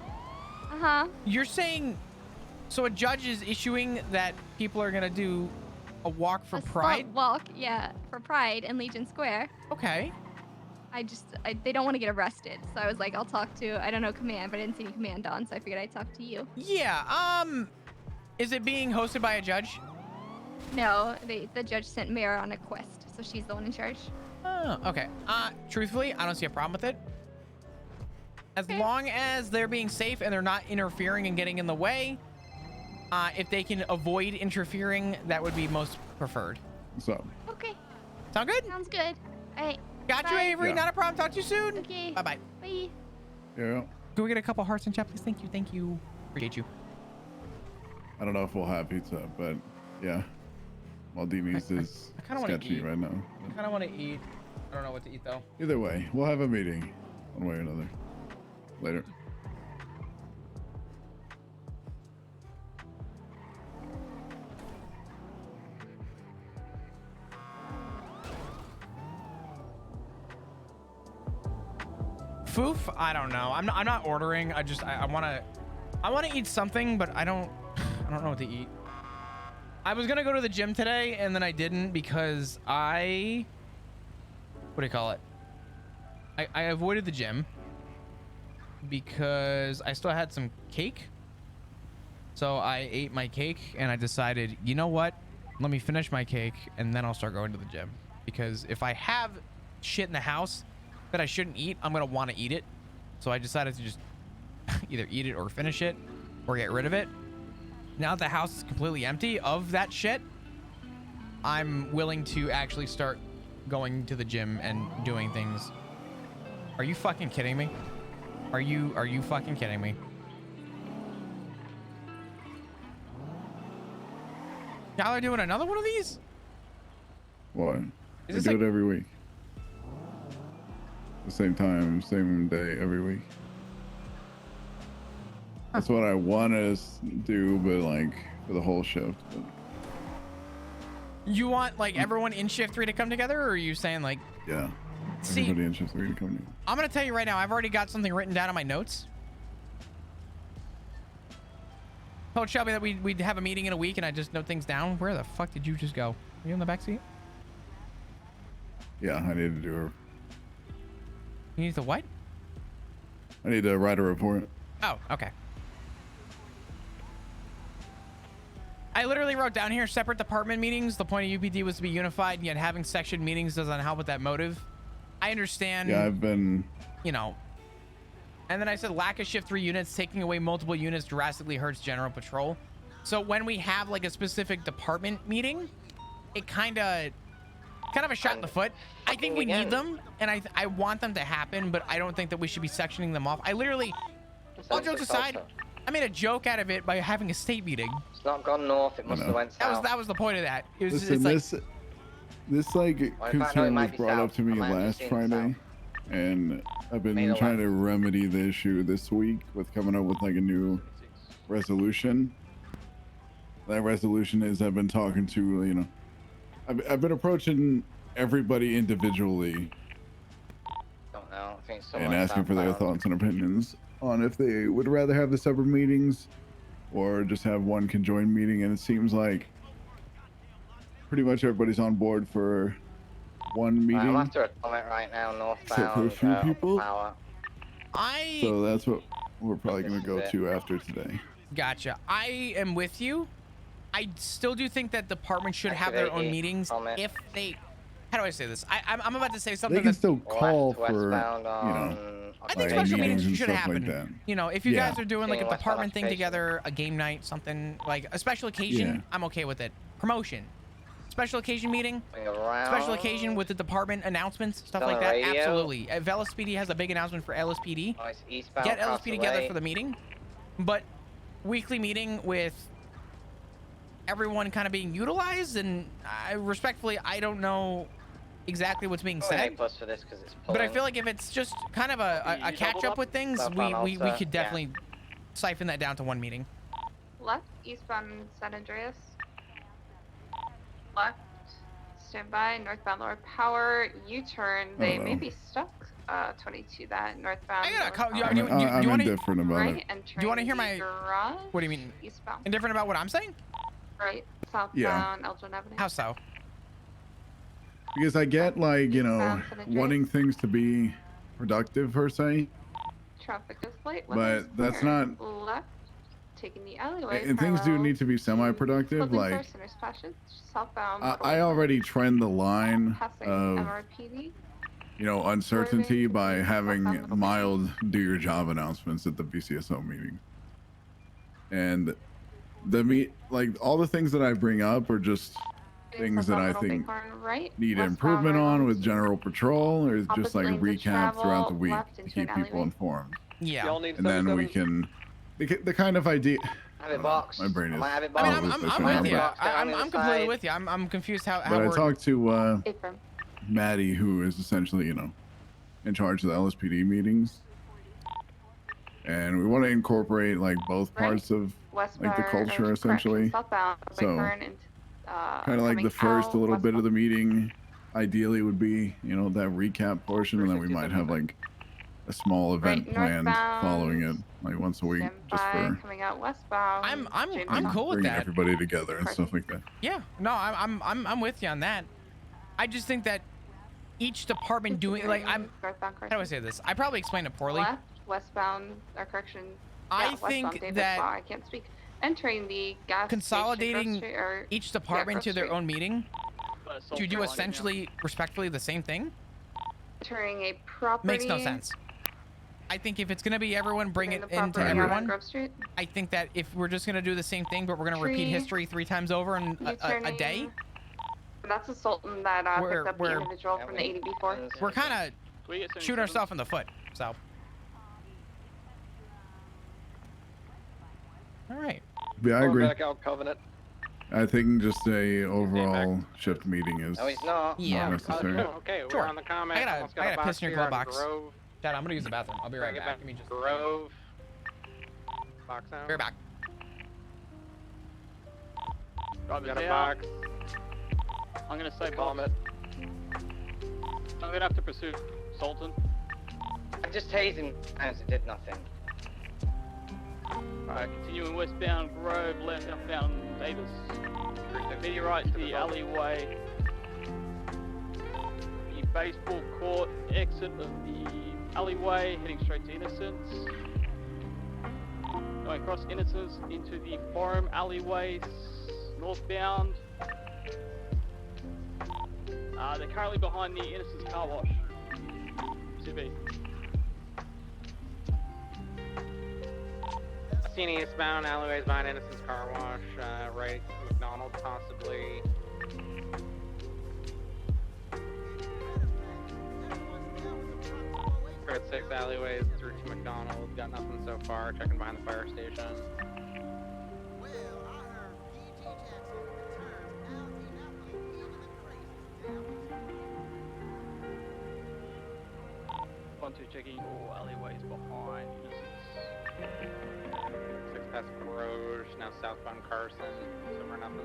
You're saying, so a judge is issuing that people are gonna do a walk for Pride? Slut walk, yeah, for Pride in Legion Square. Okay. They don't want to get arrested, so I was like, I'll talk to, I don't know, command, but I didn't see any command on, so I figured I'd talk to you. Yeah, is it being hosted by a judge? No, the judge sent Mayor on a quest, so she's the one in charge. Oh, okay. Truthfully, I don't see a problem with it. As long as they're being safe and they're not interfering and getting in the way, if they can avoid interfering, that would be most preferred. So. Okay. Sound good? Sounds good. All right. Got you, Avery. Not a problem. Talk to you soon. Okay. Bye-bye. Bye. Yeah. Can we get a couple hearts in chat, please? Thank you. Thank you. Appreciate you. I don't know if we'll have pizza, but yeah. Maldini's is sketchy right now. I kind of want to eat. I don't know what to eat, though. Either way, we'll have a meeting one way or another. Later. Foof? I don't know. I'm not ordering. I want to eat something, but I don't know what to eat. I was gonna go to the gym today, and then I didn't because what do you call it? I avoided the gym because I still had some cake. So I ate my cake, and I decided, you know what? Let me finish my cake, and then I'll start going to the gym. Because if I have shit in the house that I shouldn't eat, I'm gonna want to eat it. So I decided to just either eat it or finish it or get rid of it. Now that the house is completely empty of that shit, I'm willing to actually start going to the gym and doing things. Are you fucking kidding me? Are you fucking kidding me? Y'all are doing another one of these? What? Is I this do like- it every week. The same time, same day, every week. That's what I want to do, but like for the whole shift. But... You want like everyone in shift 3 to come together, or are you saying like? Yeah. See, everybody in shift 3 to come together. I'm gonna tell you right now. I've already got something written down on my notes. Told Shelby that we'd have a meeting in a week, and I just note things down. Where the fuck did you just go? Are you in the back seat? Yeah, I need to do her. You need the what? I need to write a report. Oh, okay. I literally wrote down here separate department meetings. The point of UPD was to be unified, and yet having section meetings doesn't help with that motive. I understand. Yeah, I've been. You know. And then I said lack of shift 3 units, taking away multiple units drastically hurts general patrol. So when we have like a specific department meeting, it kind of a shot in the foot. I think we need them, and I want them to happen, but I don't think that we should be sectioning them off. I literally, all jokes aside, I made a joke out of it by having a state meeting. It's not gone north. It must have went south. That was the point of that. It was Listen, it's like, this like Well, in fact, no, it concern was might be brought up south. to me I might have last seen Friday, and I've been May the trying to remedy the issue this week with coming up with like a new resolution. That resolution is I've been talking to, you know, I've been approaching everybody individually Don't know. I think it's and somewhere asking for their southbound. thoughts and opinions on if they would rather have the separate meetings or just have one conjoined meeting. And it seems like pretty much everybody's on board for one Right, meeting. I'm after a comment right now, Except for a northbound. few people. Power. So that's what we're probably going to This go is to after today. gotcha. I am with you. I still do think that departments should have their own Activate meetings comment. if they. How do I say this? I'm about to say something They can that's. still call Left, for, westbound you know, I think like special meetings meetings and should stuff happen. like that. You know, if you Yeah. guys are doing like a Seeing westbound department thing occupation. together, a game night, something like a special occasion, Yeah. I'm okay with it. Promotion, special occasion meeting, Going around. special occasion with the department announcements, stuff On like the that. radio. Absolutely. If LSPD has a big announcement for LSPD, Nice eastbound. get across LSPD the together way. for the meeting. But weekly meeting with everyone kind of being utilized, and respectfully, I don't know exactly what's being Probably said. A+ for this because it's But I pulling. feel like if it's just kind of a catch up with things, Southbound we Alta, could yeah. definitely siphon that down to one meeting. Left, eastbound San Andreas. Left, standby, northbound Lower Power, U-turn. They may be stuck. 22 that northbound. I'm indifferent about right, it. entering Do you want to hear the my? garage, What do you mean? Eastbound. Indifferent about what I'm saying? Right, southbound Yeah. Elgin Avenue. How so? Because I get like, you know, Eastbound San Andreas. wanting things to be productive per se, Traffic is light. but that's not. Left, taking the alleyway. And things do parallel need to be semi-productive. Woodland Like, Car Center's passage, southbound. I already trend the line Passing of, MRPD. you know, uncertainty by having mild do your job announcements at the BCSO meeting. And like all the things that I bring up are just things that I think need improvement on with general patrol, or just like a recap throughout the week to keep people informed. Yeah. And then we can, the kind of idea. Have it boxed. My brain is. I have it I mean, boxed. I'm with you. I'm completely with you. I'm confused how But I we're. talked to Maddie, who is essentially, you know, in charge of the LSPD meetings, and we want to incorporate like both parts of like the culture essentially. So kind of like the first a little bit of the meeting ideally would be, you know, that recap portion, and then we might have like a small event planned following it, like once a week, just for coming out westbound. I'm cool with bringing that. everybody together and stuff like that. Yeah. No, I'm with you on that. I just think that each department doing like how do I say this? I probably explained it poorly. Left, westbound, or correction. I westbound think Davis that Law, I can't speak. Entering the gas consolidating station, or, each department to their Grove own meeting to do essentially respectfully the same thing entering a property makes no sense. I think if it's gonna be everyone, bring it into on everyone. Grove Street. I think that if we're just gonna do the same thing, but we're gonna repeat Tree. history 3 times over in a day, U-turning. That's a Sultan that picked up the we're- individual from the 80 before. we're kind of shooting ourselves in the foot. So. All right. Yeah, I agree. Back out Covenant. I think just a overall shift meeting is No, he's not. Yeah. not necessary. Okay, Sure. we're on the comment. I Almost gotta got a piss in your glove box. Grove. Dad, I'm gonna use the bathroom. I'll be right Bring it back. Give me just. Grove. Box out. We're back. Driver's Got a out. box. I'm gonna say Calm box. I'm gonna have to pursue Sultan. I just tased him as it did nothing. Alright, continuing westbound Grove, left outbound Davis. Immediate right to the alleyway. The baseball court exit of the alleyway, heading straight to Innocence. Going across Innocence into the Forum alleyway, northbound. They're currently behind the Innocence car wash. CV. Seen eastbound alleyways behind Innocence Car Wash, right McDonald's possibly. We're at 6 alleyways through to McDonald's, got nothing so far, checking behind the fire station. One, two, checking all alleyways behind Innocence. 6 past Roche, now southbound Carson, so we're nothing.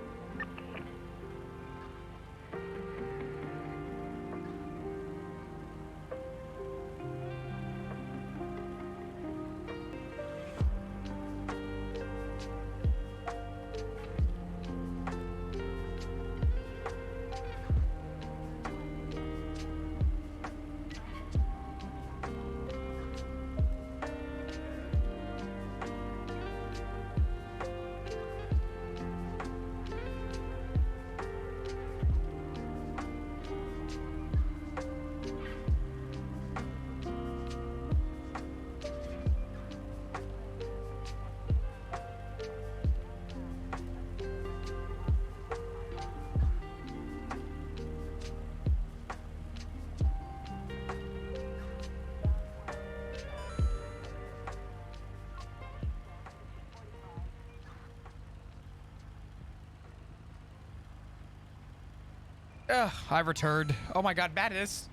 Ugh, I've returned. Oh my God, Madness.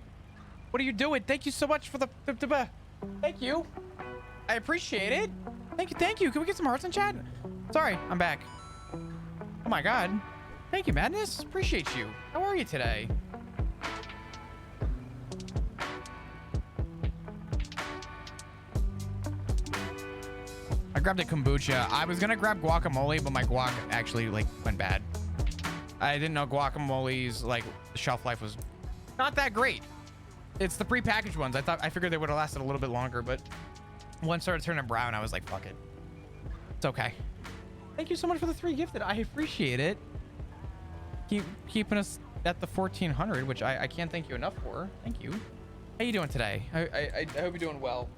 What are you doing? Thank you so much for the thank you. I appreciate it. Thank you. Can we get some hearts in chat? Sorry, I'm back. Oh my God. Thank you, Madness. Appreciate you. How are you today? I grabbed a kombucha. I was gonna grab guacamole, but my guac actually like went bad. I didn't know guacamole's like the shelf life was not that great. It's the prepackaged ones. I figured they would have lasted a little bit longer, but one started turning brown. I was like, fuck it. It's okay. Thank you so much for the 3 gifted. I appreciate it. Keeping us at the 1400, which I can't thank you enough for. Thank you. How you doing today? I hope you're doing well.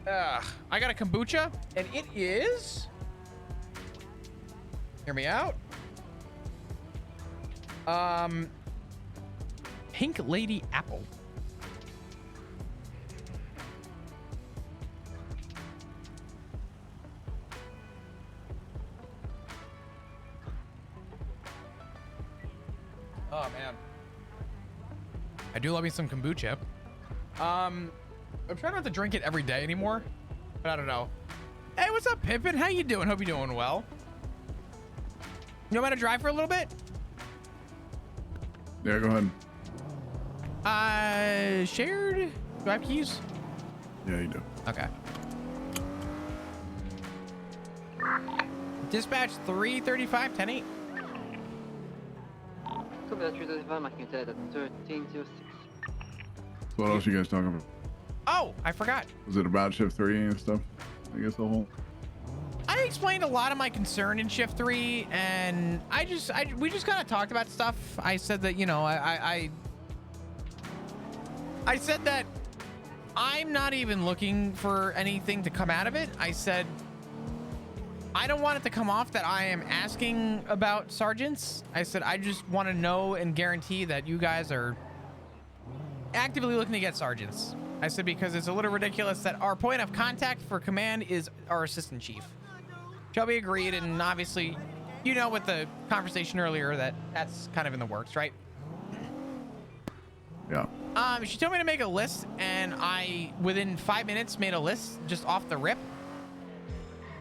I got a kombucha, and it is. Hear me out. Pink Lady Apple. Oh man, I do love me some kombucha. I'm trying not to drink it every day anymore, but I don't know. Hey, what's up, Pippin? How you doing? Hope you're doing well. You want me to drive for a little bit? Yeah, go ahead. Shared? Do I have keys? Yeah, you do. Okay. Dispatch 335 10-8. So what else you guys talking about? Oh, I forgot. Was it about shift 3 and stuff? I guess the whole. I explained a lot of my concern in shift 3, and we just kind of talked about stuff. I said that, you know, I said that I'm not even looking for anything to come out of it. I said I don't want it to come off that I am asking about sergeants. I said I just want to know and guarantee that you guys are actively looking to get sergeants. I said because it's a little ridiculous that our point of contact for command is our assistant chief. Shelby agreed, and obviously, you know, with the conversation earlier, that's kind of in the works, right? Yeah. She told me to make a list, and I, within 5 minutes, made a list just off the rip.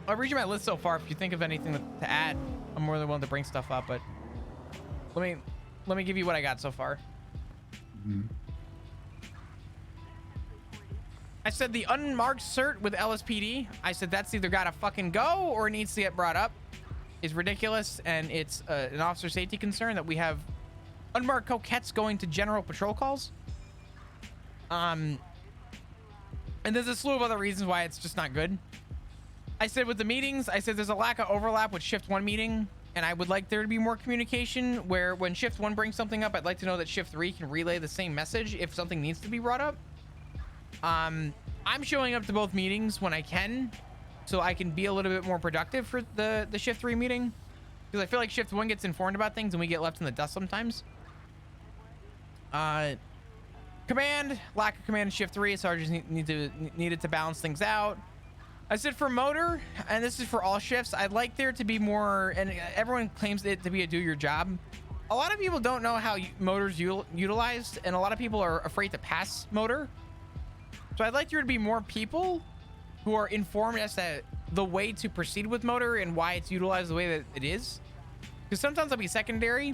I'll read you my list so far. If you think of anything to add, I'm more than willing to bring stuff up, but let me give you what I got so far. Mm-hmm. I said the unmarked cert with LSPD. I said that's either gotta fucking go or it needs to get brought up. It's ridiculous, and it's an officer safety concern that we have unmarked coquettes going to general patrol calls. And there's a slew of other reasons why it's just not good. I said with the meetings, I said there's a lack of overlap with shift 1 meeting, and I would like there to be more communication where when shift 1 brings something up, I'd like to know that shift 3 can relay the same message if something needs to be brought up. I'm showing up to both meetings when I can, so I can be a little bit more productive for the shift 3 meeting, because I feel like shift 1 gets informed about things and we get left in the dust sometimes. Command, lack of command in shift 3. Sergeants needed to balance things out. I said for motor, and this is for all shifts, I'd like there to be more, and everyone claims it to be a do your job. A lot of people don't know how motor's utilized, and a lot of people are afraid to pass motor. So I'd like there to be more people who are informed as to the way to proceed with motor and why it's utilized the way that it is. Because sometimes I'll be secondary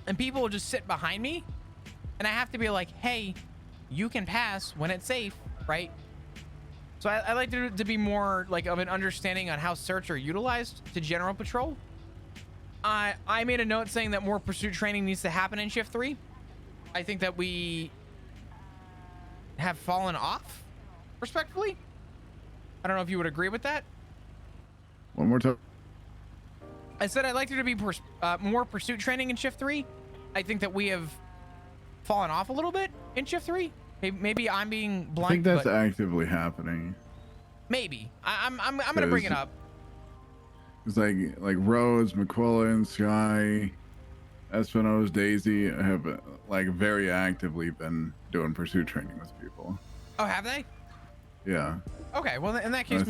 and people will just sit behind me and I have to be like, hey, you can pass when it's safe, right? So I like there to be more like of an understanding on how certs are utilized to general patrol. I made a note saying that more pursuit training needs to happen in shift 3. I think that we have fallen off, respectfully. I don't know if you would agree with that. One more time. I said I'd like there to be more pursuit training in shift 3. I think that we have fallen off a little bit in shift 3. Maybe I'm being blind. I think that's actively happening. Maybe. I'm gonna bring it up. It's like Rose, McQuillan, Sky, Espinosa, Daisy have like very actively been doing pursuit training with people. Oh, have they? Yeah. Okay, well in that case, I think